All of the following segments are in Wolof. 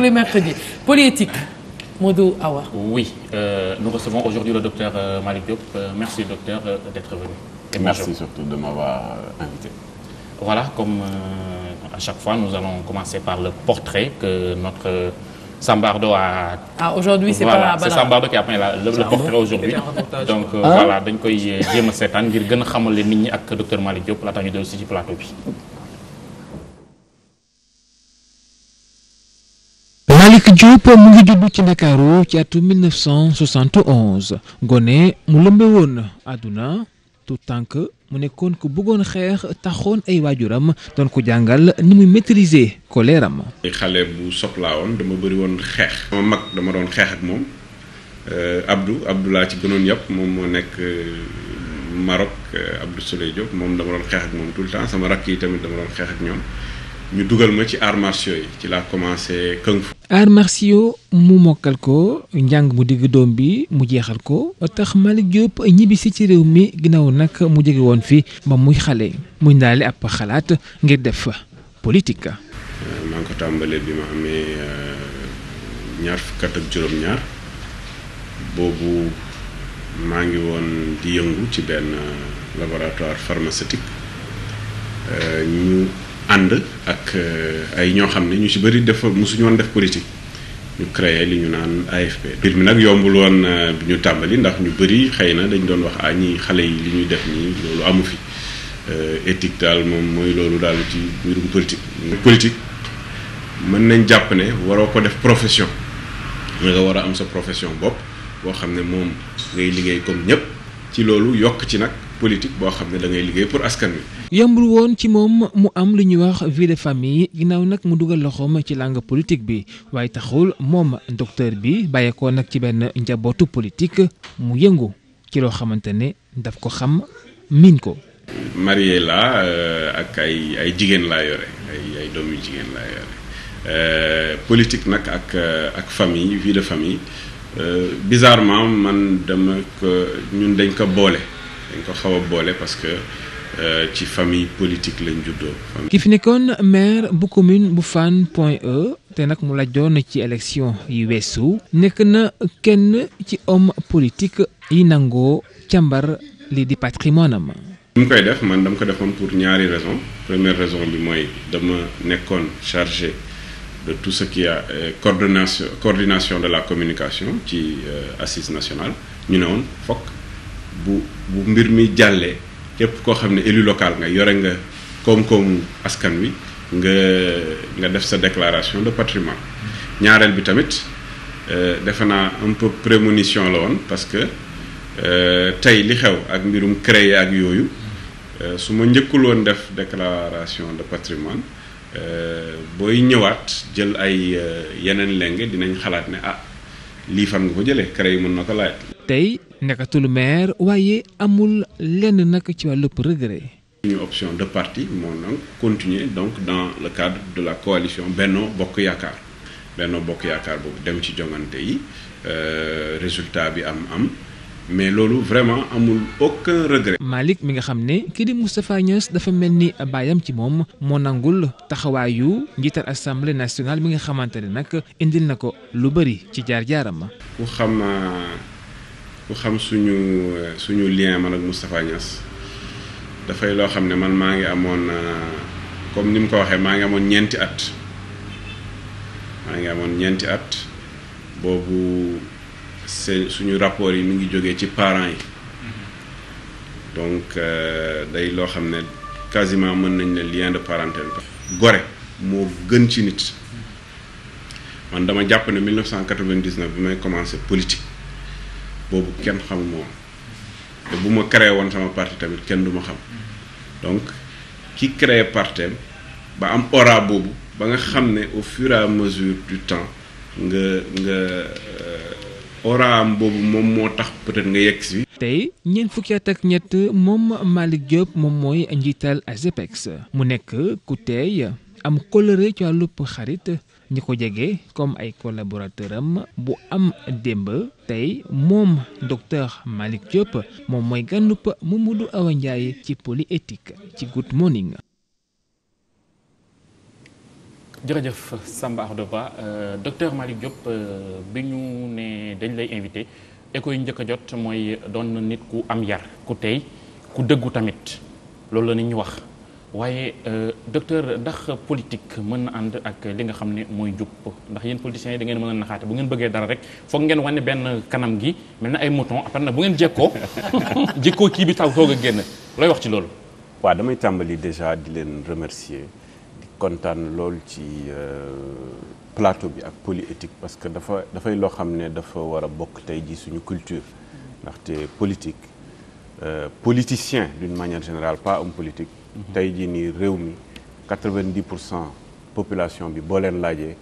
les mercredis. Politique, Modou Awa. Oui, nous recevons aujourd'hui le docteur Malick Diop. Merci docteur d'être venu. Et merci surtout de m'avoir invité. Voilà, comme à chaque fois, nous allons commencer par le portrait que notre Sambardo a... Ah, aujourd'hui, c'est voilà, pas... c'est Sambardo qui a peint le portrait aujourd'hui. Donc voilà, dañ koy jéem a seetaan ngir gën a xamale nit ñi ak docteur Malick Diop laata ñu dellu si ci plateau bi. Malick Diop mu ngi judd ci Ndakaaru ci atu 1971 gone mu lëmbe woon àdduna tout tànk mu nekkoon ku bëggoon xeex taxoon ay waajuram doon ko jàngal ni muy maîtriser colère am. xale bu soxlaa woon dama bëri woon xeex. sama mag dama doon xeex ak moom Abdou laa ci gënoon yàpp moom moo nekk Maroc Abdou Souley Diop moom dama doon xeex ak moom tout le temps sama rakk yi tamit dama doon xeex ak ñoom. ñu dugal ma ci arts martiaux yi ci laa commencé kung fu. arts martiaux mu mokkal ko njàng mu digg doom bi mu jeexal ko tax Malick Diop ñibbisi ci réew mi ginnaaw nag mu jóge woon fi ba muy xale muy ndaale ab xalaat ngir def politique. maa ngi ko tàmbalee bi ma amee ñaar fukk ak juróom-ñaar boobu maa ngi woon di yëngu ci benn laboratoire pharmaceutique ñu. ànd ak ay ñoo xam ne ñu ci bëri mosuñu woon def politique ñu créé li ñu naan AFP. mbir mi nag yombul woon bi ñu tàmbali ndax ñu bëri xëy na dañ doon wax ñi xale yi li ñuy def nii loolu amu fi éthique daal moom mooy loolu daal ci mbirum politique. politique mën nañ jàpp ne waroo ko def profession nga war a am sa profession bopp boo xam ne moom ngay liggéey comme ñëpp ci loolu yokk ci nag politique boo xam ne da ngay liggéey pour askan wi. yombul woon ci moom mu am lu ñuy wax vie de famille ginnaaw nag mu dugal loxoom ci langue politique bi waaye taxul moom docteur bi bàyyeekoo nag ci benn njabootu politique mu yëngu ci loo xamante ne daf ko xam miin ko. marié la ak ay jigéen laa yore ay doom yu jigéen laa yore politique nag ak famille vie de famille bizarrement man ñun dañ ko boole dañ ko xaw a boole parce que. ci famille politique lañ juddoo. ki fi nekkoon maire bu commune bu Fann Point E te nag mu lajjoon ci élection yi weesu nekk na kenn ci homme politique yi nangoo càmbar li di patrimoine am. mu koy def man dama ko defoon pour ñaari raison première raison bi mooy dama nekkoon chargé de tout ce qui a coordination de la communication ci assise nationale ñu ne woon fokk bu mbir mi jàllee. képp koo xam ne élu local nga yore nga koom-koomu askan wi nga def sa déclaration de patrimoine ñaareel bi tamit defe naa un peu prémonition la woon parce que tey li xew ak mbirum créer ak yooyu su ma njëkkul woon def déclaration de patrimoine booy ñëwaat jël ay yeneen lenge dinañ xalaat ne lii fan nga ko jëlee créer mën na ko laaj. tey nekkatul maire waaye amul lenn nag ci wàllu regret. suñu option de parti moo nag continuer donc dans le cadre de la coalition Benno Bokk Yaakaar boobu dem ci jongante yi résultat bi am mais loolu vraiment amul aucun regret. Malick mi nga xam ne kii di Moustapha Niasse dafa mel ni baayam ci moom moo nangul taxawaayu njiital assemblée nationale mi nga xamante ne nag indil na ko lu bëri ci jaar-jaaram. ku xam suñu lien man ak Moustapha Niasse dafay loo xam ne man maa ngi amoon comme ni mu ko waxee maa ngi amoon ñeenti at boobu suñu rapport yi mi ngi jógee ci parents yi donc day loo xam ne quasiment mën nañ ne lien de parenté gore moo gën ci nit man dama jàpp ne 1999 bi may commencé politique boobu kenn xamuma woon te bu ma créé woon sama parti tamit kenn du ma xam donc ki créé parti ba am aura boobu ba nga xam ne au fur et à mesure du temps nga aura am boobu moom moo tax peut-être nga yegg si. tey ñeent fukki at ak ñett moom Malick Diop moom mooy njiital ASEPEX mu nekk ku teey am kóllëre ci wàllub xarit ñi ko jege comme ay collaborateur am bu am démb tey moom docteur Malick Diop moom mooy gànnup Mamadou Awa Ndiaye ci Polyéthique ci Good Morning. jërëjëf Samba Ahmadou Ba docteur Malick Diop bi ñu ne dañ lay invité écho yi njëkk a jot mooy doon na nit ku am yar ku tey ku dëggu tamit loolu la nit ñu wax waaye docteur ndax politique mën na ànd ak li nga xam ne mooy jub ndax yéen politiciens yi da ngeen mën a naxaate bu ngeen bëggee dara rek foog ngeen wane benn kanam gi mel na ay mouton après nag bu ngeen jekkoo kii bi taw soog a génn looy wax ci loolu. waaw damay tàmbali déjà di leen remercier di kontaan lool ci plateau bi ak polyéthique parce que dafay loo xam ne dafa war a bokk tey ji suñu culture ndaxte politique politicien d'une manière générale pas homme politique. tey jii nii réew mi 90% population bi boo leen laajee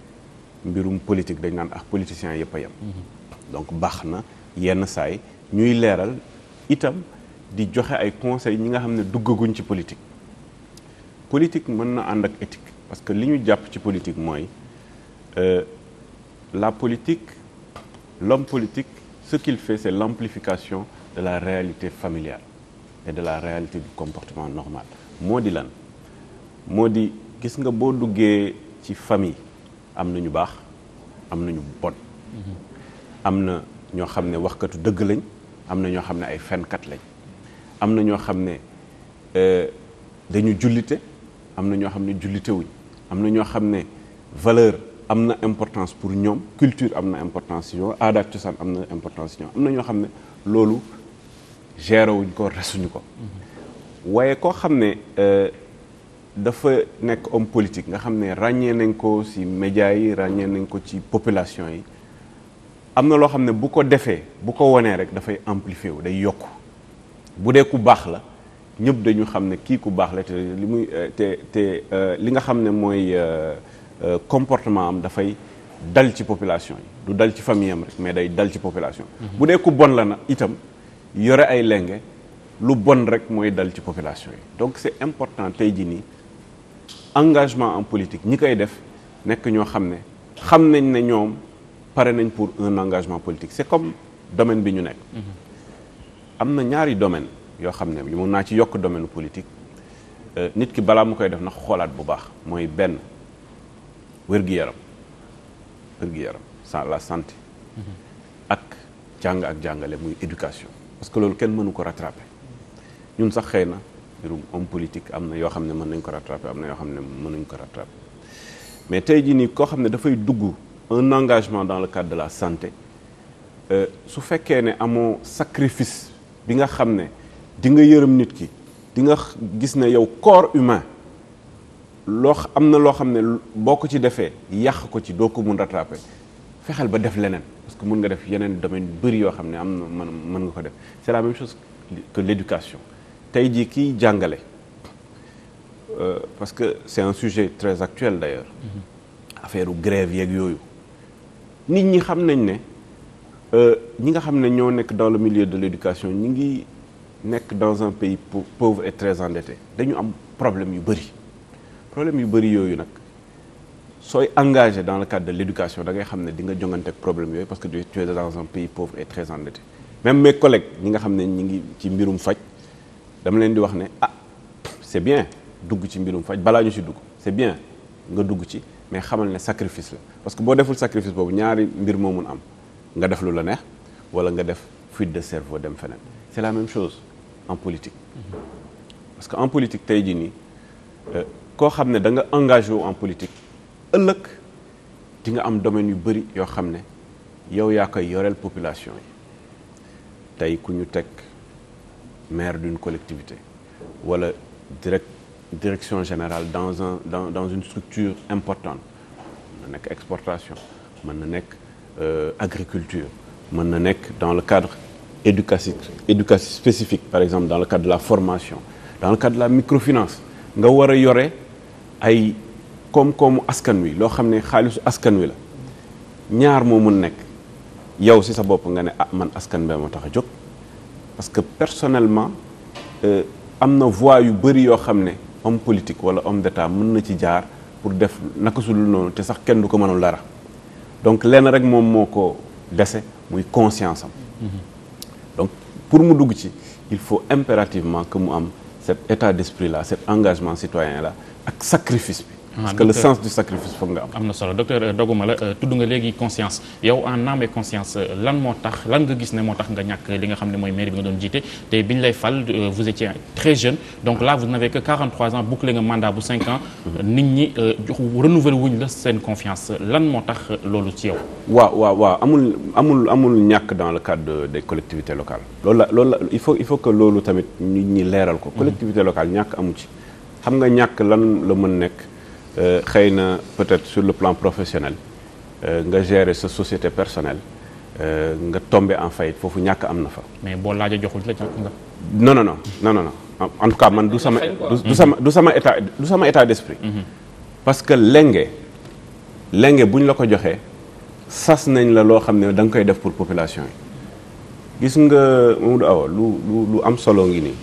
mbirum politique dañ naan ak politiciens yëpp a yem. donc baax na yenn saay ñuy leeral itam di joxe ay conseils ñi nga xam ne duggaguñ ci politique. politique mën na ànd ak éthique parce que li ñu jàpp ci politique mooy la politique l'homme politique ce qu'il fait c'est l'amplification de la réalité familiale et de la réalité du comportement normal. moo di lan moo di gis nga boo duggee ci famille am na ñu baax am na ñu bon am na ñoo xam ne waxkatu dëgg lañ am na ñoo xam ne ay fenkat lañ am na ñoo xam ne dañu jullite am na ñoo xam ne jullite wuñ am na ñoo xam ne valeur am na importance pour ñoom culture am na importance ci ñoom aada ak cosaan am na importance ci ñoom am na ñoo xam ne loolu géré wuñ ko resuñu ko waaye koo xam ne dafa nekk homme politique nga xam ne ràññee nañ ko ci médias yi ràññee nañ ko ci population yi am na loo xam ne bu ko defee bu ko wonee rek dafay amplifier wu day yokku bu dee ku baax la ñëpp dañu xam ne kii ku baax la te li muy li nga xam ne mooy comportement am dafay dal ci population yi du dal ci famille am rek mais day dal ci population bu dee ku bon la na itam yore ay lenge lu bon rek mooy dal ci population yi donc c'est important tey jii nii engagement en politique ñi koy def nekk ñoo xam ne xam nañ ne ñoom pare nañ pour un engagement politique c'est comme domaine bi ñu nekk am na ñaari domaine yoo xam ne mun naa ci yokk domaine politique nit ki balaa mu koy def na xoolaat bu baax mooy benn wér-gi-yaram la santé ak jàng ak jàngale muy éducation parce que loolu kenn mënu ko rattraper ñun sax xëy na mbirum homme politique am na yoo xam ne mën nañ ko rattraper am na yoo xam ne mënuñ ko rattraper mais tey jii nii koo xam ne dafay dugg un engagement dans le cadre de la santé su fekkee ne amoo sacrifice bi nga xam ne di nga yërëm nit ki di nga gis ne yow corps humain am na loo xam ne boo ko ci defee yàq ko ci doo ko mun rattraper fexeel ba def leneen parce que mun nga def yeneen domaine bëri yoo xam ne am na mën nga ko def c'est la même chose que l'éducation tey jii kiy jàngale parce que c'est un sujet très actuel d'ailleurs affaire u grève yeeg yooyu nit ñi xam nañ ne ñi nga xam ne ñoo nekk dans le milieu de l'éducation ñi ngi nekk dans un pays pauvre et très endetté dañu am problème yu bëri yooyu nag sooy engagé dans le cadre de l'éducation da ngay xam ne di nga jongante ak problème yooyu parce que tu es dans un pays pauvre et très endetté même mes collègues ñi nga xam ne ñi ngi ci mbirum faj dama leen di wax ne c'est bien dugg ci mbirum faj balaa ñu ci dugg c'est bien nga dugg ci mais xamal ne sacrifice la parce que boo deful sacrifice boobu ñaari mbir moo mun am nga def lu la neex wala nga def fuite de cerveau dem feneen c'est la même chose en politique parce que en politique tey jii nii koo xam ne da nga engagé wu en politique ëllëg di nga am domaine yu bëri yoo xam ne yow yaa koy yoreel population yi tey ku ñu teg maire d'une collectivité wala direction générale dans une structure importante mën na nekk exportation mën na nekk agriculture mën na nekk dans le cadre éducatif spécifique par exemple dans le cadre de la formation dans le cadre de la microfinance nga war a yore ay koom-koomu askan wi loo xam ne xaalisu askan wi la ñaar moo mun nekk yow ci sa bopp nga ne man askan bee moo tax a jóg parce que personnellement am na voie yu bëri yoo xam ne homme politique wala homme d'état mën na ci jaar pour def naka su dul noonu te sax kenn du ko mënul dara donc lenn rek moom moo ko dese muy conscience am donc pour mu dugg ci il faut impérativement que mu am cet état d'esprit là cet engagement citoyen là ak sacrifice bi parce que le sens du sacrifice foog nga am. am na solo docteur doguma la tudd nga léegi conscience yow en âme et conscience lan moo tax lan nga gis ne moo tax nga ñàkk li nga xam ne mooy mairie bi nga doon jiite te biñ lay fal vous étiez très jeune donc là vous n'avez que 43 ans bouclé nga mandat bu 5 ans. nit ñi renouveler wuñ la seen confiance lan moo tax loolu ci yow. waaw amul ñàkk dans le cadre des collectivités locales. loolu la il faut que loolu tamit nit ñi leeral ko. collectivité locale ñàkk amu ci. xam nga ñàkk lan la mën nekk xëy na peut-être sur le plan professionnel nga gérer sa société personnelle nga tomber en faillite foofu ñàkk am na fa. mais boo laajee joxul la ñàkk nga. non en tout cas man du sama état d'esprit. parce que lenge bu ñu la ko joxee sas nañ la loo xam ne da nga koy def pour population yi gis nga Mamadou Awa lu am solo ngi nii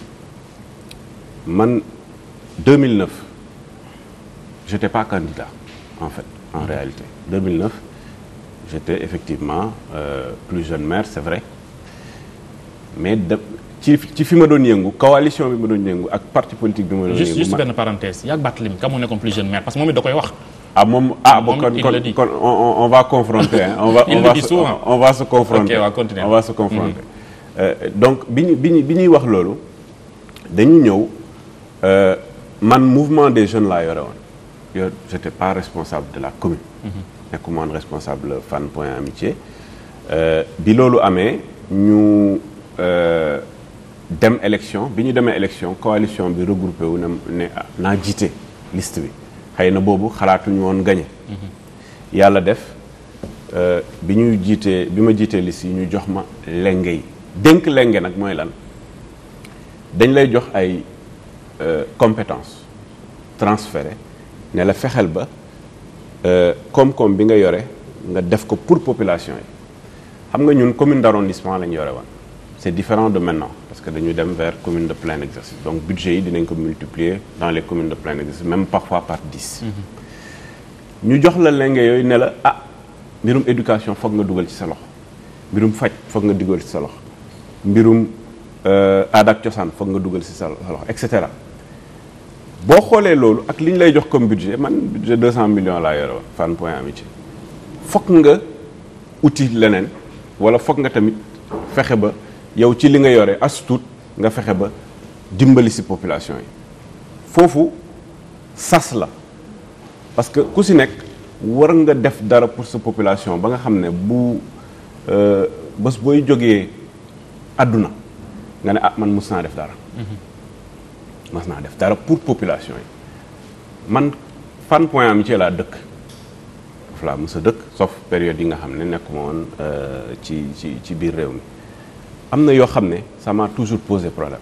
man 2009 j'étais pas candidat en fait en réalité 2009 j'étais effectivement plus jeune maire c'est vrai mais ci fi ma doon yëngu coalition bi ma doon yëngu ak parti politique bi ma doon yëngu. juste benn parenthèse yaa Barthélémy ka moo nekkoon plus jeune maire parce que moom it da koy wax. kon on va confronter hein. on va se confronter. Ok, continuer. On va se confronter. Donc bi ñuy wax loolu dañu ñëw man mouvement des jeunes laa yore woon j'étais pas responsable de la commune. nekkuma woon responsable Fann Point Amitié bi loolu amee ñu dem élection bi ñu demee élection coalition bi regroupé wu ne naa jiite liste bi xëy na boobu xalaatuñu woon gagné. yàlla def bi ma jiitee liste yi ñu jox ma lenge yi dénk lenge nag mooy lan dañ lay jox ay compétences transférées ne la fexeel ba koom-koom bi nga yore nga def ko pour population yi xam nga ñun commune d'arrondissement lañ yore woon c'est différent de maintenant parce que dañu dem vers commune de plein exercice donc budget yi dinañ ko multiplier dans les communes de plein exercice même parfois par 10. ñu jox la lenge yooyu ne la mbirum éducation foog nga dugal ci sa loxo mbirum faj foog nga dugal ci sa loxo mbirum aada ak cosaan foog nga dugal ci sa loxo et cetera boo xoolee loolu ak li ñu lay jox comme budget man budget 200 millions laa yore woon Fann Point Amitié foog nga uti leneen wala foog nga tamit fexe ba yow ci li nga yore as tuut nga fexe ba dimbali ci population yi foofu sas la parce que ku ci nekk war nga def dara pour sa population ba nga xam ne bu bés booy jógee àdduna nga ne man mus naa def dara. mas naa def dara pour population yi man Fann Point Amitié laa dëkk daf laa mës a dëkk sauf période yi nga xam ne nekkuma woon ci biir réew mi am na yoo xam ne ça m'a toujours posé problème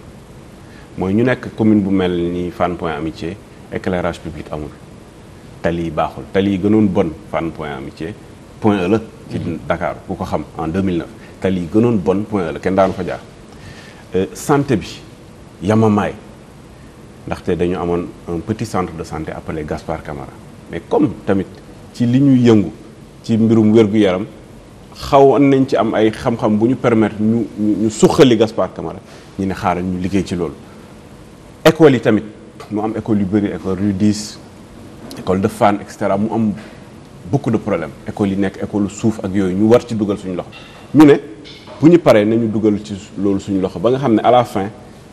mooy ñu nekk commune bu mel ni Fann Point Amitié éclairage public amul tali yi baaxul tali yi gënoon bon Fann Point Amitié Point E la ci Dakar ku ko xam en 2009 tali yi gënoon bon Point E la kenn daanu fa jaar santé bi yamamaay ndaxte dañu amoon un petit centre de santé appelé Gaspard Camara mais comme tamit ci li ñuy yëngu ci mbirum wér-gu-yaram xawoon nañ ci am ay xam-xam bu ñu permettre ñu suqali Gaspard Camara ñu ne xaaral ñu liggéey ci loolu école yi tamit mu am école yu bëri école Rue 10 école de Fann et cetera mu am beaucoup de problèmes école yi nekk école suuf ak yooyu ñu war ci dugal suñu loxo ñu ne bu ñu paree nañu dugal ci loolu suñu loxo ba nga xam ne à la fin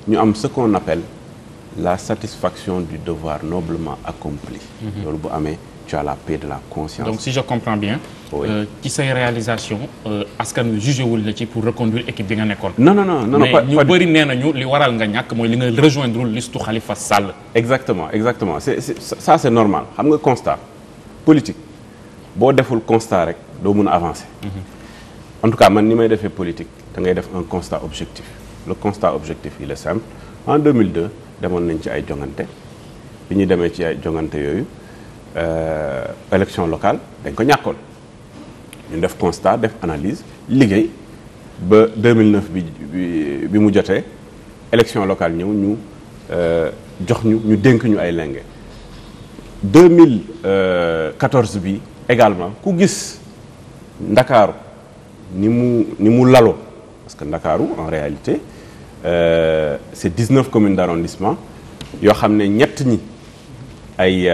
ñu am ce qu'on appelle la satisfaction du devoir noblement accompli. loolu bu amee tu as la paix de la conscience. donc si je comprends bien. ci say réalisation askan wi jugé wul la ci pour reconduire équipe bi nga nekkoon. non mais ñu bëri nee nañu li waral nga ñàkk mooy li nga rejoindre listu Khalifa Sall. exactement ça c'est normal xam nga constat politique boo deful constat rek doo mun a avancer. en tout cas man ni may defee politique da ngay def un constat objectif le constat objectif il est simple en 2002 demoon nañ ci ay jongante bi ñu demee ci ay jongante yooyu élection locale dañ ko ñàkkoon ñu def constat def analyse liggéey ba 2009 bi mu jotee élection locale ñëw ñu jox ñu dénk ñu ay lenge 2014 bi également ku gis Ndakaaru ni mu laloo parce que Ndakaaru en réalité c'est 19 communes d'arrondissement yoo xam ne ñett ñi ay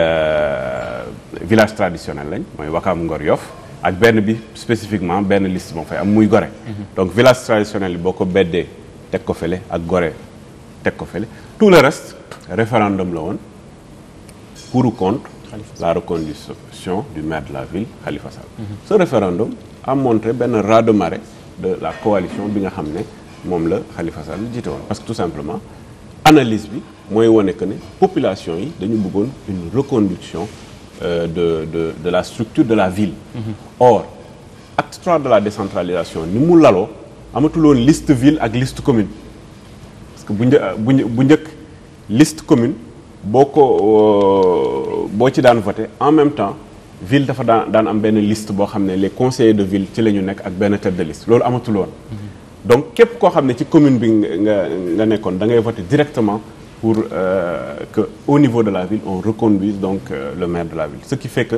village traditionnel lañ mooy Wakaam Ngor Yoff ak benn bi spécifiquement benn liste moo fay am muy Gorée. Donc village traditionnel yi boo ko beddee teg ko fële ak Gorée teg ko fële tout le reste référendum la woon pour ou contre la reconduction du maire de la ville Khalifa Sall. Ce référendum a montré benn raz-de-marée de la coalition bi nga xam ne moom la Khalifa Sall jiite woon parce que tout simplement analyse bi mooy wane que ne population yi dañu bëggoon une reconduction de la structure de la ville. Or acte 3 de la décentralisation ni mu laloo amatuloon liste ville ak liste commune parce que bu njëkk liste commune boo ci daan voté en même temps ville dafa daan am benn liste boo xam ne les conseillers de ville ci la ñu nekk ak benn tête de liste loolu amatuloon. Donc képp koo xam ne ci commune bi nga nekkoon da ngay voter directement pour que au niveau de la ville on reconduise donc le maire de la ville ce qui fait que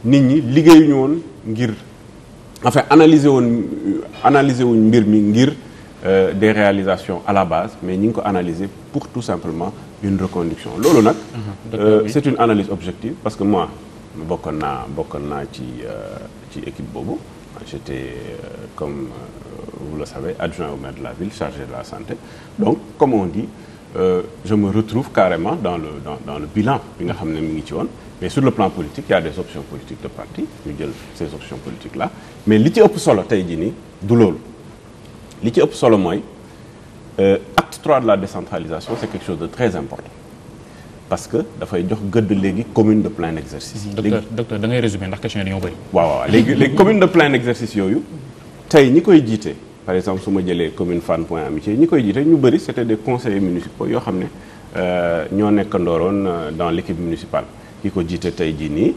nit ñi liggéeyuñu woon ngir enfin analyser wuñ mbir mi ngir des réalisations à la base mais ñi ngi ko analyser pour tout simplement une reconduction loolu nag c'est une analyse objective parce que moi bokkoon naa ci équipe boobu j'étais comme vous le savez adjoint au maire de la ville chargé de la santé donc comme on dit je me retrouve carrément dans le bilan bi nga xam ne mi ngi ci woon mais sur le plan politique il y a des options politiques de parti ñu jël ces options politiques là mais li ci ëpp solo tey jii nii du loolu li ci ëpp solo mooy acte 3 de la décentralisation c'est quelque chose de très important parce que dafay jox gëdd léegi commune de plein exercice. docteur da ngay résumer ndax question yi dañoo bëri. waaw léegi commune de plein exercice yooyu tey ñi koy jiite par exemple su ma jëlee commune Fann Point Amitié ñi koy jiite ñu bëri c'était des conseillers municipaux yoo xam ne ñoo nekkandooroon dans l'équipe municipale ki ko jiite tey jii nii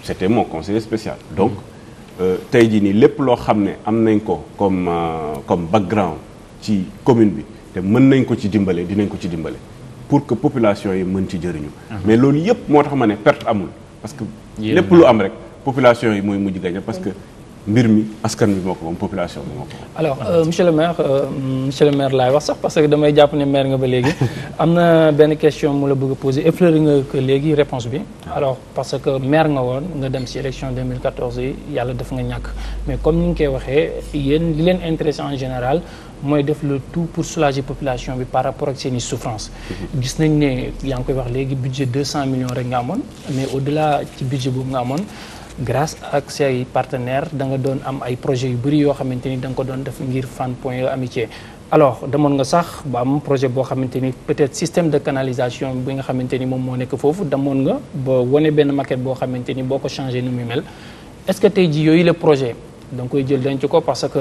c'était mon conseiller spécial donc tey jii nii lépp loo xam ne am nañ ko comme background ci commune bi te mën nañ ko ci dimbale dinañ ko ci dimbale pour que population yi mën ci jëriñu mais loolu yëpp moo tax ma ne perte amul parce que lépp lu am rek population yi mooy mujj gañe parce que mbir mi askan bi moo ko moom population bi moo ko moom. Alors monsieur le maire laay wax sax parce que damay jàpp ne maire nga ba léegi am na benn question mu la bëgg a poser effleuré nga que léegi réponse bi alors parce que maire nga woon nga dem ci élection 2014 yi yàlla def nga ñàkk mais comme ni nga koy waxee yéen li leen intéressé en général mooy def le tout pour soulager population bi par rapport ak seeni souffrance gis nañ ne yaa ngi koy wax léegi budget 200 millions rek nga amoon mais au-delà ci budget boobu nga amoon grâce ak say partenaires da nga doon am ay projets yu bëri yoo xamante ni da nga ko doon def ngir Fann Point Amitié alors demoon nga sax ba am projet boo xamante ni peut-être système de canalisation bi nga xamante ni moom moo nekk foofu demoon nga ba wane benn maquette boo xamante ni boo ko changé ni muy mel est-ce que tey ji yooyu le projet da nga koy jël denc ko parce que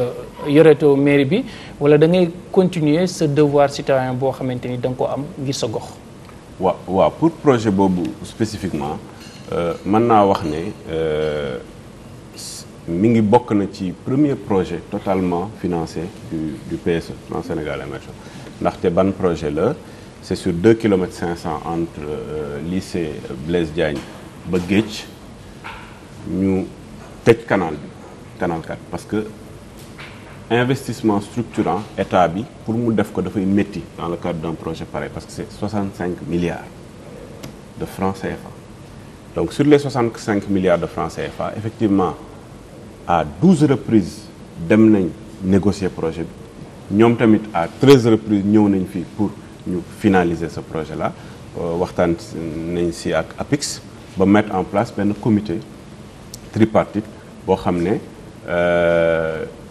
yoretoo mairie bi wala da ngay continuer ce devoir citoyen boo xamante ni da nga ko am ngir sa gox. waaw pour projet boobu spécifiquement mën naa wax ne mi ngi bokk na ci premier projet totalement financé du PSE Plan Sénégal émergent ndaxte ban projet la c'est sur 2 kilomètres 500 entre lycée Blaise Diagne ba Géej ñu tëj canal 4 parce que investissement structurant état bi pour mu def ko dafay métti dans le cadre d'un projet pareil parce que c'est 65 milliards de francs CFA donc sur les 65 milliards de francs CFA effectivement à 12 reprises dem nañ négocier projet bi ñoom tamit à 13 reprises ñëw nañ fii pour ñu finaliser ce projet là waxtaan nañ si ak APIX ba mettre en place benn comité tripartite boo xam ne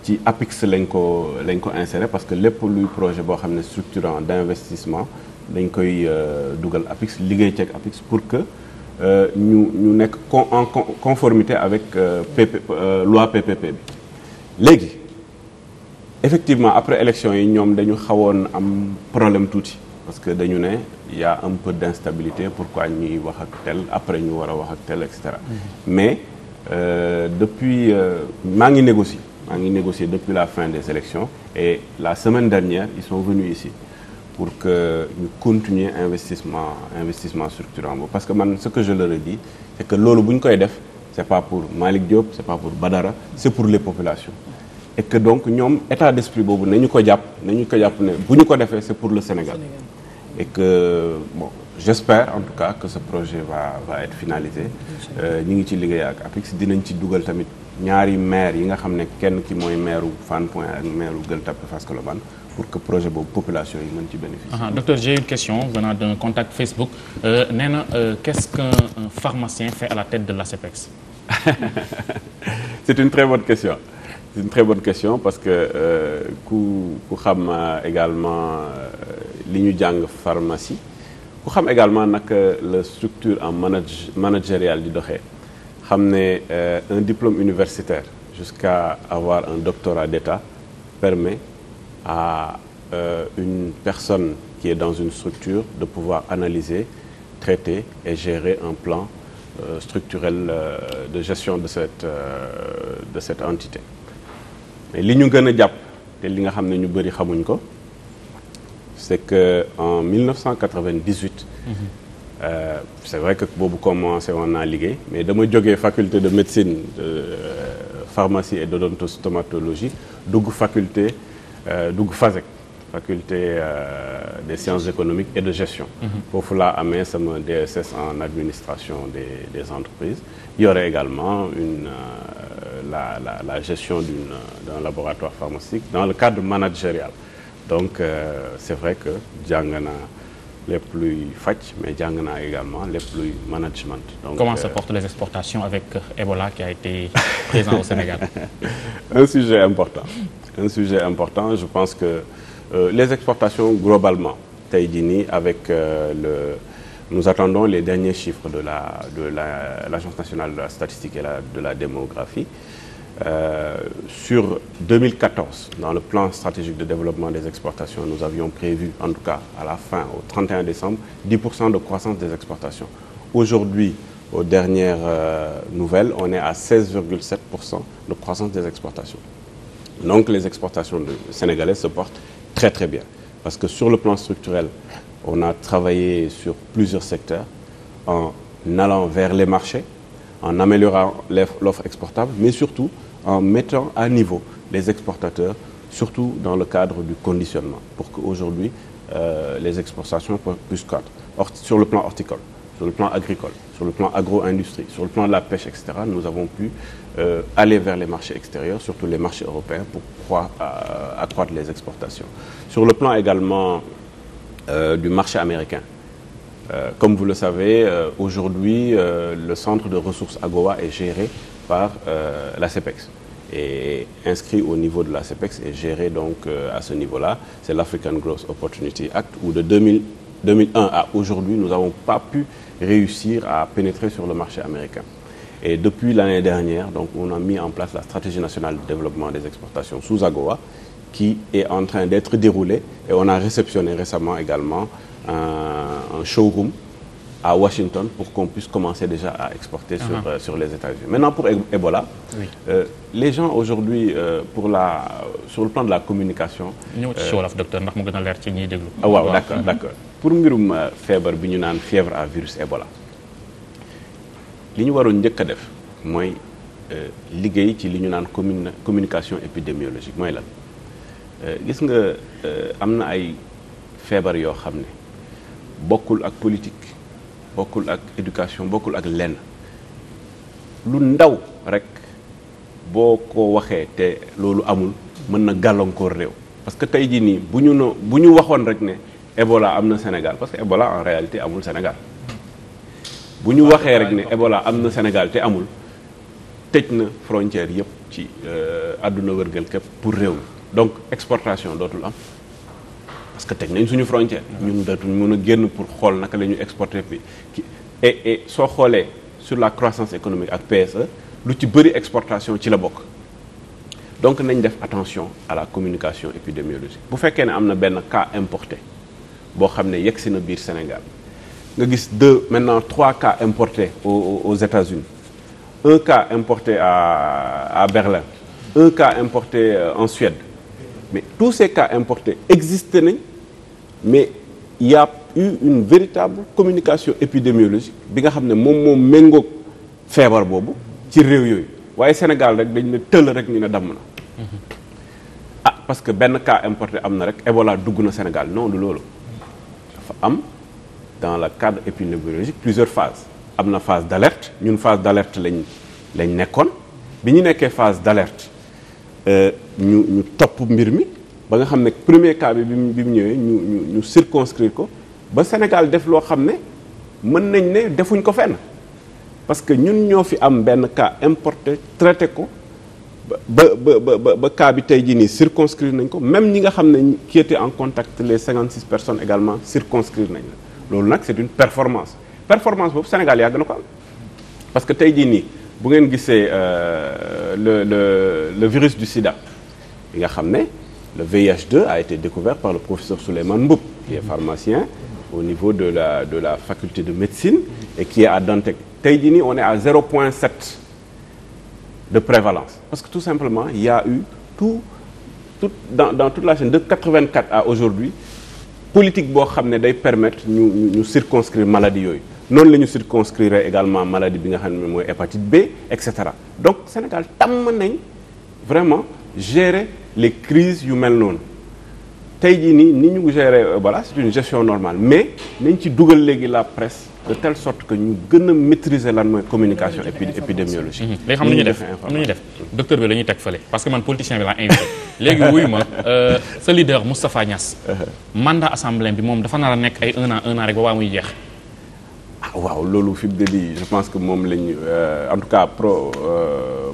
ci APIX lañ ko insérer parce que lépp luy projet boo xam ne structurant d'investissement dañ koy dugal APIX liggéey ceeg APIX pour que ñu nekk en conformité avec loi PPP bi léegi effectivement après élection yi ñoom dañu xawoon am problème tuuti parce que dañu ne y a un peu d'instabilité pourquoi ñuy wax ak tel après ñu war a wax ak tel et cetera mais depuis maa ngi négocier depuis la fin des élections et la semaine dernière ils sont venus ici pour que ñu continuer investissement structurant boobu parce que man ce que je leur ai dit c'est que loolu bu ñu koy def c'est pas pour Malick Diop c'est pas pour Badara c'est pour les populations et que donc ñoom état d'esprit boobu nañu ko jàpp ne bu ñu ko defee c'est pour le Sénégal et que bon j'espère en tout cas que ce projet va être finalisé. ñi ngi ci liggéey ak APIX dinañ ci dugal tamit ñaari maire yi nga xam ne kenn ki mooy maireu Fann Point ak maireu Gueule Tapée Fass Colobane pour que projet boobu population yi mën ci bénéficier. Docteur, j'ai une question venant d'un contact Facebook. Nee na qu'est-ce qu'un pharmacien fait à la tête de l'ASEPEX? C'est une très bonne question. C'est une très bonne question parce que ku xam également li ñu jàng pharmacie ku xam également nag la structure en managériale di doxee xam ne un diplôme universitaire jusqu'à avoir un doctorat d'État permet à une personne qui est dans une structure de pouvoir analyser, traiter et gérer un plan structurel de gestion de cette entité. Mais li ñu gën a jàpp te li nga xam ne ñu bëri xamuñ ko c'est que en 1998 c'est vrai que boobu commencé woon naa liggéey mais dama jógee faculté de médecine pharmacie et d'odontostomatologie dugg faculté dugg FASEC faculté des sciences économiques et de gestion. Foofu laa amee sama DSS en administration des entreprises yore également la gestion d'un laboratoire pharmaceutique dans le cadre managérial. Donc c'est vrai que jàng naa lépp luy faj mais jàng naa également lépp luy management. Donc comment se portent les exportations avec Ebola qui a été présent au Sénégal? Un sujet important. Je pense que les exportations globalement tey jii nii avec nous attendons les derniers chiffres de l'Agence nationale de la statistique et de la démographie. Sur 2014, dans le plan stratégique de développement des exportations, nous avions prévu, en tout cas à la fin, au 31 décembre, 10% de croissance des exportations. Aujourd'hui, aux dernières nouvelles, on est à 16,7% de croissance des exportations. Donc les exportations sénégalaises se portent très très bien. Parce que sur le plan structurel, on a travaillé sur plusieurs secteurs en allant vers les marchés, en améliorant l'offre exportable, mais surtout en mettant à niveau les exportateurs, surtout dans le cadre du conditionnement, pour qu'aujourd'hui les exportations puissent croître. Sur le plan horticole, sur le plan agricole, sur le plan agro-industrie, sur le plan de la pêche, etc., nous avons pu aller vers les marchés extérieurs, surtout les marchés européens, pour accroître les exportations. Sur le plan également du marché américain, comme vous le savez, aujourd'hui, le centre de ressources AGOA est géré par l'ASEPEX et inscrit au niveau de l'ASEPEX et géré donc à ce niveau-là. C'est l'African Growth Opportunity Act où de 2001 à aujourd'hui, nous n'avons pas pu réussir à pénétrer sur le marché américain. Et depuis l'année dernière, donc, on a mis en place la stratégie nationale de développement des exportations sous AGOA qui est en train d'être déroulée et on a réceptionné récemment également un showroom à Washington pour qu'on puisse commencer déjà à exporter sur les États-Unis. Maintenant pour Ebola, oui. Les gens aujourd'hui sur le plan de la communication. ñëw ci wolof docteur ndax mu gën a leer ci ñiy déglu. waaw d'accord pour mbirum feebar bi ñu naan fièvre à virus Ebola li ñu waroon njëkk a def mooy liggéey ci li ñu naan communication épidémiologique mooy lan gis nga am na ay feebar yoo xam ne bokkul ak politique bokkul ak éducation bokkul ak lenn lu ndaw rek boo ko waxee te loolu amul mën na gàllankoor réew parce que tey jii nii bu ñu waxoon rek ne Ebola am na Sénégal parce que Ebola en réalité amul Sénégal bu ñu waxee rek ne Ebola am na Sénégal te amul tëj na frontière yëpp ci àdduna wërgal képp pour réew mi donc exportation dootul am parce que teg nañ suñu frontière ñun dootuñ mën a génn pour xool naka la ñu exporter bi et soo xoolee sur la croissance économique ak PSE lu ci bëri exportation ci la bokk donc nañ def attention à la communication épidémiologique bu fekkee ne am na benn cas importé boo xam ne yegg si na biir Sénégal nga gis maintenant 3 cas importés aux États-Unis un cas importé à Berlin un cas importé en Suède mais tous ces cas importés existent nañ mais il y a eu une véritable communication épidémiologique bi nga xam ne moom méngoog feebar boobu ci réew yooyu waaye Sénégal rek dañ ne tëll rek ñu ne damm na parce que benn cas importé am na rek Ebola dugg na Sénégal non du loolu dafa am dans le cadre épidémiologique plusieurs phases am na phase d'alerte ñun phase d'alerte lañ nekkoon bi ñu nekkee phase d'alerte ñu topp mbir mi ba nga xam ne premier cas bi mu ñëwee ñu circonscrire ko ba Sénégal def loo xam ne mën nañ ne defuñ ko fenn parce que ñun ñoo fi am benn cas importé traité ko ba cas bi tey jii nii circonscrire nañ ko même ñi nga xam ne qui étaient en contact les 56 personnes également circonscrire nañ la loolu nag c'est une performance boobu Sénégal yàgg na ko am parce que tey jii nii bu ngeen gisee le virus du sida bi nga xam ne le VIH2 a été découvert par le professeur Souleymane Mboup qui est pharmacien au niveau de la faculté de médecine et qui est à Dantec tey jii nii on est à 0,7 de prévalence parce que tout simplement il y a eu dans toute la chaîne de 84 à aujourd'hui politique boo xam ne day permettre ñu circonscrire maladie yooyu noonu la ñu circonscrire également maladie bi nga xam ne mooy hépatite B et cetera donc Sénégal tàmm nañ vraiment gérer les crises yu mel noonu tey jii nii ni ñu gérer voilà c'est une gestion normale mais nañ ci dugal léegi la presse de telle sorte que ñu gën a maîtriser lan mooy communication épidémiologique. léegi xam nañu def docteur bi la ñuy teg fële parce que man politicien bi laa invité léegi wuyu ma sa leader Moustapha Niasse mandat assemblée bi moom dafa nar a nekk ay un an rek ba waa muy jeex. waaw loolu fi mu ne nii je pense que moom lañ en tout cas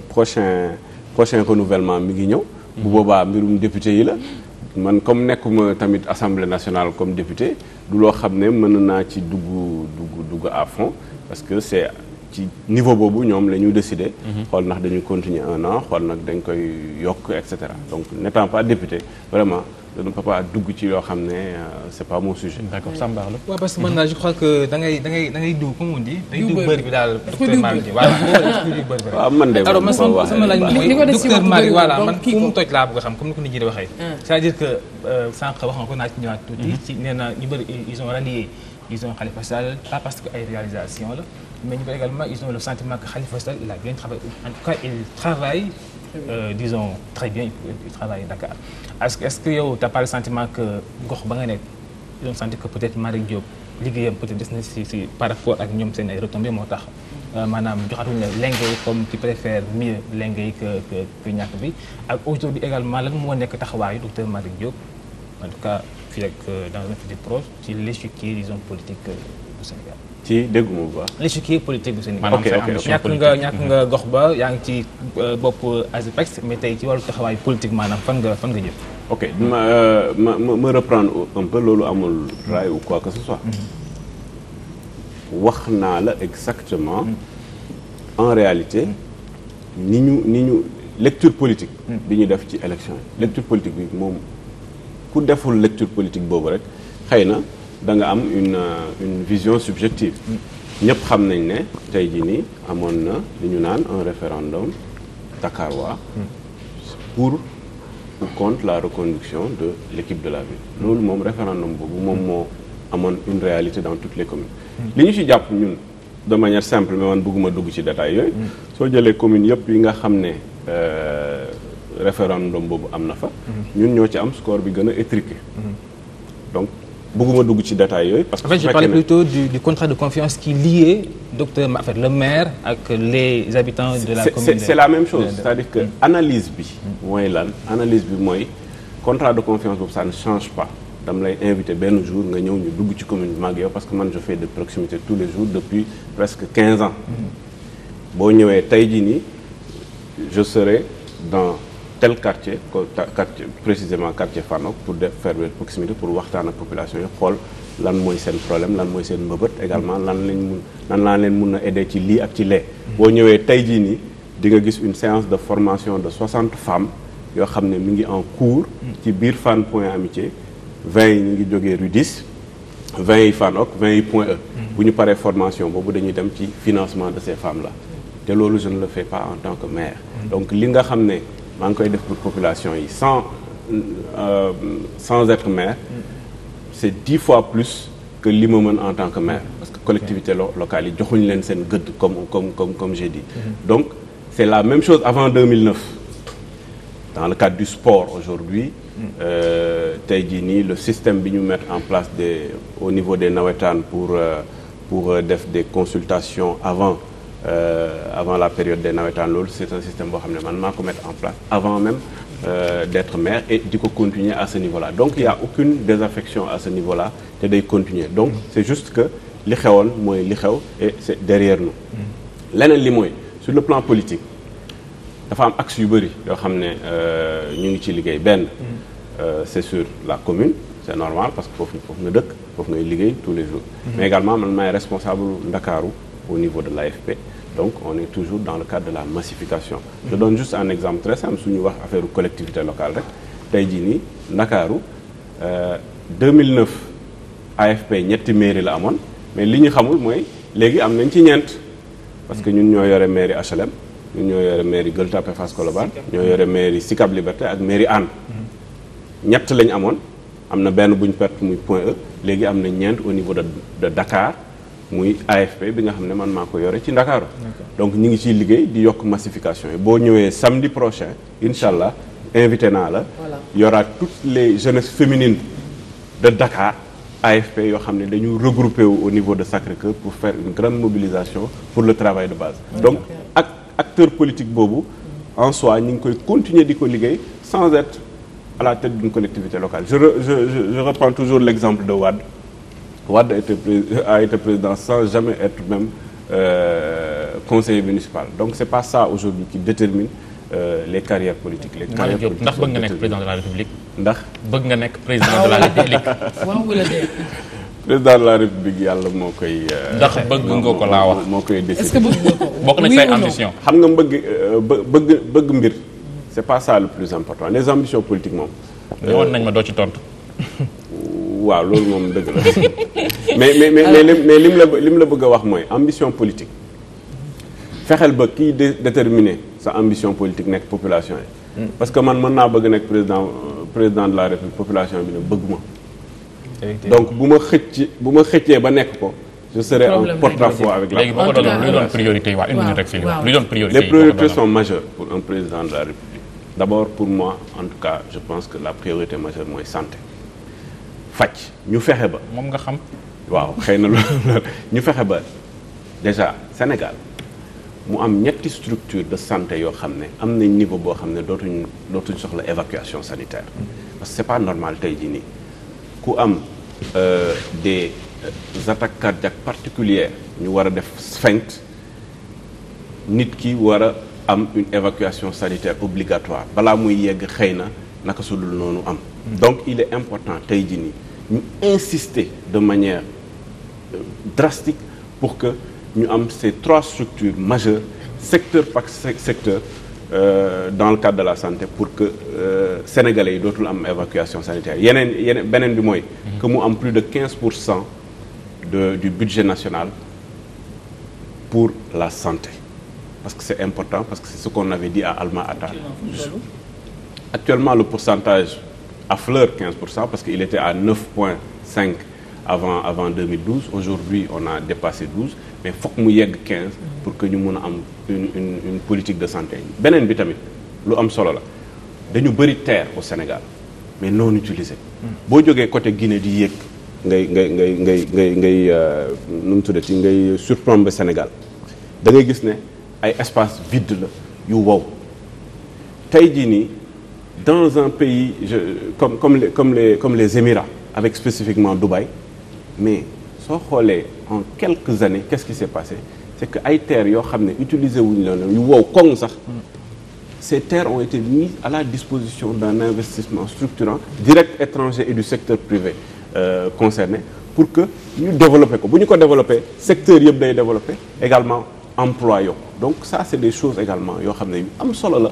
prochain renouvellement mi ngi ñëw. bu boobaa mbirum député yi la. man comme nekkuma tamit assemblée nationale comme député du loo xam ne mën naa ci dugg à fond parce que c'est ci niveau boobu ñoom la ñu décider. xool ndax dañu continuer un an xool nag dañ koy yokk et cetera donc n'étant pas député vraiment je ne peux pas dugg ci loo xam ne c'est pas mon sujet. D'accord Samba la. waaw parce que man daal je crois que da ngay diw comme on dit. day diw bëri bi daal docteur Malick waaw man de alors sama laaj mooy docteur Malick voilà man fu mu toj laa bëgg a xam comme ni ko nit ñi di waxee. c'est-à-dire que sànq wax nga ko naa ci ñëwaat tuuti. ci nee na ñu bëri ils ont rallié disons Khalifa Sall pas parce que ay réalisation la mais ñu bëri également ils ont le sentiment que Khalifa Sall il a bien travaillé en tout cas il travaille disons très bien il travaille Dakar. Est-ce que yow t'as pas le sentiment que gox ba nga nekk ils ont senti que peut-être Malick Diop liggéeyam peut-être des na si par rapport ak ñoom seen ay retombées moo tax maanaam joxatuñu la lenge yi comme tu préfères mieux lenge yi que ñàkk bi ak aujourd'hui également lan moo nekk taxawaayu docteur Malick Diop en tout cas fii ak dans un futur proche ci l'échiquier disons politique du Sénégal. ci dégguma bu baax. l'échiquier politique du Sénégal. ok ñàkk nga gox ba yaa ngi ci bopp ASIPEX mais tey ci wàllu taxawaayu politique maanaam fan nga jëm. ok ma reprendre un peu loolu amul raay ou quoi que ce soit. wax naa la exactement. en réalité ni ñu lecture politique. bi ñu def ci élection yi. lecture politique bi moom ku deful lecture politique boobu rek xëy na. da nga am une vision subjective ñëpp xam nañ ne tey jii nii amoon na li ñu naan un référendum dakarois pour ou contre la reconduction de l'équipe de la ville loolu moom référendum boobu moom moo amoon une réalité dans toutes les communes li ñu ci jàpp ñun de manière simple mais man bëgguma dugg ci détails yooyu soo jëlee communes yëpp yi nga xam ne référendum boobu am na fa ñun ñoo ci am score bi gën a étriqué donc bëgguma dugg ci détails yooyu. parce que en fait je parlais plutôt du contrat de confiance qui liait docteur en fait le maire ak les habitants de la commune. c'est la même chose c'est-à-dire que analyse bi. mooy lan analyse bi mooy contrat de confiance boobu ça ne change pas dama lay invité benn jour nga ñëw ñu dugg ci commune bi mag yow parce que man je fais de proximité tous les jours depuis presque 15 ans. boo ñëwee tey jii nii je serai dans. tel quartier précisément quartier Fanok pour faire de proximité pour waxtaan ak population yi xool lan mooy seen problème lan mooy seen mbëbët également lan laa leen mun a aider ci lii ak ci lee boo ñëwee tey jii nii di nga gis une séance de formation de 60 femmes yoo xam ne mi ngi en cours ci biir Fann Point Amitié 20 yi ñu ngi jógee rue 10 20 yi Fanok 20 yi Point E bu ñu paree formation boobu dañuy dem ci financement de ces femmes là te loolu je ne le fais pas en tant que maire donc li nga xam ne maa ngi koy def pour population yi sans être maire c'est 10 fois plus que li ma mën en tant que maire parce que collectivité locale yi joxuñu leen seen gëdd comme j'ai dit donc c'est la même chose avant 2009 dans le cadre du sport aujourd'hui tey jii nii le système bi ñu mettre en place au niveau des nawetaan pour def des consultations avant la période des nawetaan loolu c'est un système boo xam ne man maa ko mettre en place avant même d'être maire et di ko continuer à ce niveau-là donc il y a aucune désaffection à ce niveau-là te day continuer donc c'est juste que li xewoon mooy li xew et c'est derrière nous leneen li mooy sur le plan politique dafa am axe yu bëri yoo xam ne ñu ngi ci liggéey benn c'est sur la commune c'est normal parce que foofu nga dëkk foofu ngay liggéey tous les jours mais également man maay responsable Ndakaaru au niveau de l'AFP donc on est toujours dans le cadre de la massification je donne juste un exemple très simple suñu wax affaire collectivité locale rek tey jii nii Ndakaaru 2009 AFP ñetti mairie la amoon mais li ñu xamul mooy léegi am nañ ci ñeent parce que ñun ñoo yore mairie HLM ñun ñoo yore mairie Gueule Tapée Fass Colobane ñoo yore mairie Sicap Liberté ak mairie Hann ñett lañ amoon am na benn bu ñu perte muy Point E léegi am na ñeent au niveau de Dakar muy AFP bi nga xam ne man maa ko yore ci Ndakaaru donc ñu ngi ciy liggéey di yokk massification yi boo ñëwee samedi prochain incha allah invité naa la y aura toutes les jeunesses féminines de Dakar AFP yoo xam ne dañu regrouper au niveau de Sacré-Cœur pour faire une grande mobilisation pour le travail de base donc ak acteur politique boobu en soi ñu ngi koy continuer di ko liggéey sans être à la tête d'une collectivité locale je reprends toujours l'exemple de Wade Wade a été président sans jamais être même conseiller municipal donc c'est pas ça aujourd'hui qui détermine les carrières politiques ndax bëgg nga nekk président de la République ndax bëgg nga nekk président de la République waaw wala déet président de la République yàlla moo koy ndax bëgg nga ko laa wax moo koy décider est-ce que bëgg nga ko bokk na say ambition xam nga bëgg mbir c'est pas ça le plus important les ambitions politiques moom ñëwoon nañ ma doo ci tontu waaw loolu moom dëgg la mais lim la bëgg a wax mooy ambition politique fexeel ba kii déterminer sa ambition politique nekk population yi parce que man mën naa bëgg nekk président de la République population bi ne bëgg ma donc bu ma xëccee ba nekk ko je serai en porte-à-faux avec la léegi boo ko doon luy doon priorité yi waa une minute rek si luy doon priorité les priorités sont majeures pour un président de la République d'abord pour moi en tout cas je pense que la priorité majeure mooy santé faj ñu fexe ba moom nga xam waaw xëy na loolu ñu fexe ba déjà Sénégal mu am ñetti structure de santé yoo xam ne am nañ niveau boo xam ne dootuñ soxla évacuation sanitaire parce que c'est pas normal tey jii nii ku am des attaques cardiaques particulières ñu war a def sphinct nit ki war a am une évacuation sanitaire obligatoire balaa muy yegg xëy na naka su dul noonu am donc il est important tey jii nii ñu insister de manière drastique pour que ñu am ces trois structures majeures secteur par secteur dans le cadre de la santé pour que sénégalais yi dootul am évacuation sanitaire yeneen beneen bi mooy que mu am plus de 15% du budget national pour la santé parce que c'est important parce que c'est ce qu'on avait dit à Alma Ata actuellement le pourcentage affleure 15% parce qu'il était à 9,5 avant 2012 aujourd'hui on a dépassé 12 mais fokk mu yegg 15 pour que ñu mën a am une politique de santé beneen bi tamit lu am solo la dañu bëri terre au Sénégal mais non utilisé boo jógee côté Guinée di yéeg ngay nu mu tuddati ngay surplomber Sénégal da ngay gis ne ay espace vide la yu wow tey jii nii dans un pays comme les Émirats avec spécifiquement Dubaï mais soo xoolee en quelques années qu'est-ce qui s'est passé c'est que ay terres yoo xam ne utiliser wuñu la yu wow koŋ sax ces terres ont été mises à la disposition d'un investissement structurant direct étranger et du secteur privé concerné pour que ñu développer ko bu ñu ko développer secteur yëpp day développer également emploi yokk donc ça c'est des choses également yoo xam ne yu am solo la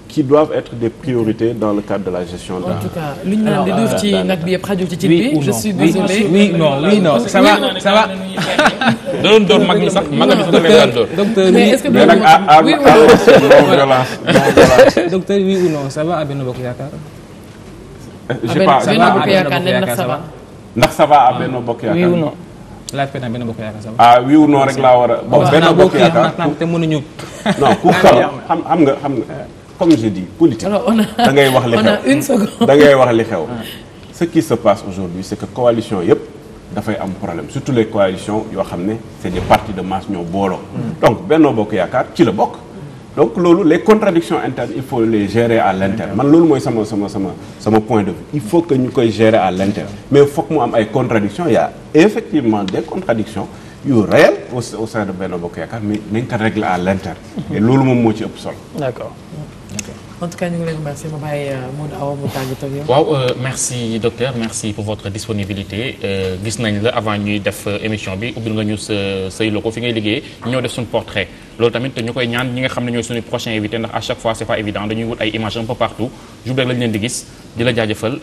qui doivent être des priorités dans le cadre de la gestion de la. En tout cas, lu ñu naan di duuf ci nag bi yëpp xajul ci cin bi. Je suis désolé. Oui non ça va. da doon door mag ñi sax mag ñi sax da doon door. Docteur mais est-ce que mais nag oui docteur oui ou non ça va à Benno Bokk Yaakaar. j'ai pas Benno Bokk Yaakaar ndax ça va. ndax ça va à Benno Bokk Yaakaar. oui ou non. laaj fenn Benno Bokk Yaakaar ça va. ah oui ou non rek laa war a. bon Benno Bokk Yaakaar te mënuñu. non ku xam nga comme je dis politique. Alors da ngay wax li xew on a une seconde. da ngay wax li xew. Ce qui se passe aujourd'hui c'est que coalition yëpp dafay am problème surtout les coalitions yoo xam ne c'est des partis de masse ñoo booloo. donc Benno Bokk Yaakaar ci la bokk. donc loolu les contradictions internes il faut les gérer à l'interne man loolu mooy sama point de vue il faut que ñu koy gérer à l'interne mais foog mu am ay contradictions il y a effectivement des contradictions yu réelles au sein de Benno Bokk Yaakaar mais nañ ko régler à l'interne et loolu moom moo ci ëpp solo. D'accord. En tout cas ñu ngi leen remercier ma bàyyi Modou Awa mu tàggatoo ak yow. waaw merci docteur merci pour votre disponibilité gis nañ la avant ñuy def émission bi ubbil nga ñu say locaux fi ngay liggéeyee ñoo def suñu portrait loolu tamit ñu koy ñaan ñi nga xam ne ñooy suñu prochain invité ndax à chaque fois c'est pas évident dañuy wut ay images un peu partout jub rek lañ leen di gis di la jaajëfal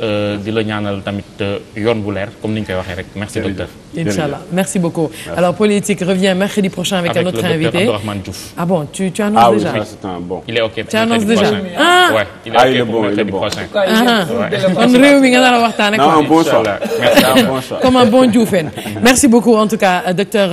di la ñaanal tamit yoon bu leer comme ni ñu koy waxee rek merci docteur. Inch'Allah merci beaucoup. Alors Politique revient mercredi prochain avec un autre invité. Abdourahmane Diouf. Ah bon tu annonces déjà. Ah oui c'est un bon. Il est OK. Tu annonces déjà. Ouais, il est OK pour mercredi prochain. kon réew mi nga nar a waxtaanee. Non, un bon choix. Merci. Un bon choix. Comme un bon Dioufène. Merci beaucoup en tout cas docteur